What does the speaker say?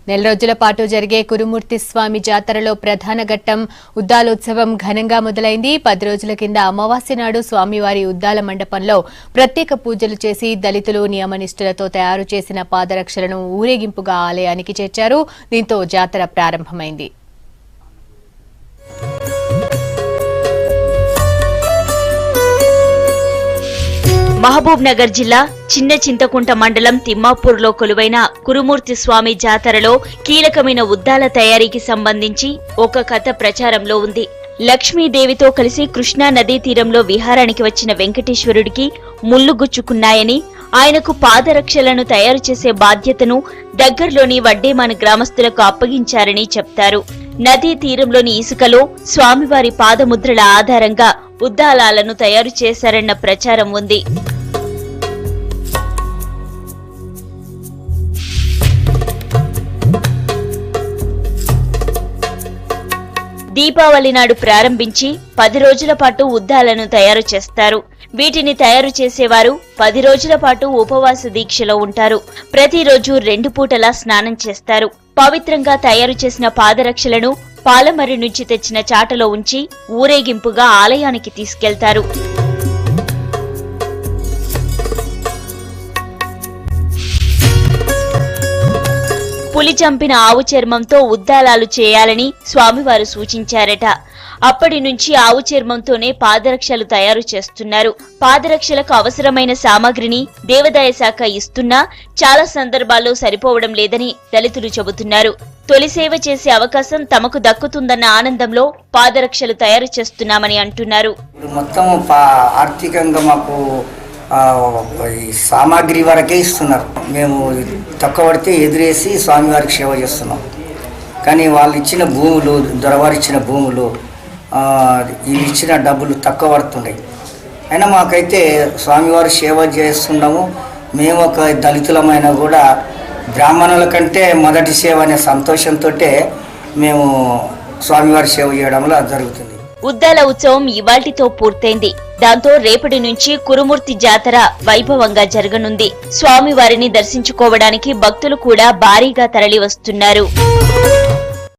నెల రోజుల పాటు జరిగే కురుమూర్తి స్వామి జాతరలో ప్రధాన ఘట్టం ఉద్దాలోత్సవం ఘనంగా మొదలైంది. 10 రోజుల కింద అమావాస్య నాడు స్వామివారి ఉద్దాల మండపంలో ప్రత్యేక పూజలు చేసి దళితులు నియమనిష్ఠులతో తయారు చేసిన పాదరక్షలను ఊరేగింపుగా ఆలయానికి చేర్చారు. దీంతో జాతర ప్రారంభమైంది. మహబూబ్ నగర్ జిల్లా చిన్న చింతకుంట మండలం తిమ్మాపూర్లో కొలువైన కురుమూర్తి స్వామి జాతరలో కీలకమైన ఉద్దాల తయారీకి సంబంధించి ఒక కథ ప్రచారంలో ఉంది. లక్ష్మీదేవితో కలిసి కృష్ణా నదీ తీరంలో విహారానికి వచ్చిన వెంకటేశ్వరుడికి ముళ్లు గుచ్చుకున్నాయని, ఆయనకు పాదరక్షలను తయారు చేసే బాధ్యతను దగ్గర్లోని వడ్డేమాన గ్రామస్తులకు అప్పగించారని చెప్తారు. నదీ తీరంలోని ఇసుకలో స్వామివారి పాదముద్రల ఆధారంగా ఉద్దాలాలను తయారు చేశారన్న ప్రచారం ఉంది. దీపావళి నాడు ప్రారంభించి 10 రోజుల పాటు ఉద్దాలను తయారు చేస్తారు. వీటిని తయారు చేసేవారు 10 రోజుల పాటు ఉపవాస దీక్షలో ఉంటారు. ప్రతిరోజు 2 పూటలా స్నానం చేస్తారు. పవిత్రంగా తయారు చేసిన పాదరక్షలను పాలమర్రి నుంచి తెచ్చిన చాటలో ఉంచి ఊరేగింపుగా ఆలయానికి తీసుకెళ్తారు. పులి చంపిన ఆవు చర్మంతో ఉద్దాలాలు చేయాలని స్వామివారు సూచించారట. అప్పటి నుంచి ఆవు చర్మంతోనే పాదరక్షలు తయారు చేస్తున్నారు. పాదరక్షలకు అవసరమైన సామాగ్రిని దేవాదాయ శాఖ ఇస్తున్నా చాలా సందర్భాల్లో సరిపోవడం లేదని దళితులు చెబుతున్నారు. తొలి సేవ చేసే అవకాశం తమకు దక్కుతుందన్న ఆనందంలో పాదరక్షలు తయారు చేస్తున్నామని అంటున్నారు. మొత్తం ఆర్థికంగా మాకు సామాగ్రి వరకే ఇస్తున్నారు. మేము తక్కువ పడితే ఎదురేసి స్వామివారికి సేవ చేస్తున్నాం. కానీ వాళ్ళు ఇచ్చిన భూములు, దొరవారు ఇచ్చిన భూములు, ఇవి ఇచ్చిన డబ్బులు తక్కువ పడుతున్నాయి. అయినా మాకైతే స్వామివారి సేవ చేస్తున్నాము. మేము ఒక దళితులమైనా కూడా బ్రాహ్మణుల కంటే మొదటి సేవ అనే సంతోషంతో మేము స్వామివారి సేవ చేయడంలో జరుగుతుంది. ఉద్దాల ఉత్సవం ఇవాల్టితో పూర్తయింది. దాంతో రేపటి నుంచి కురుమూర్తి జాతర వైభవంగా జరగనుంది. స్వామివారిని దర్శించుకోవడానికి భక్తులు కూడా భారీగా తరలి వస్తున్నారు.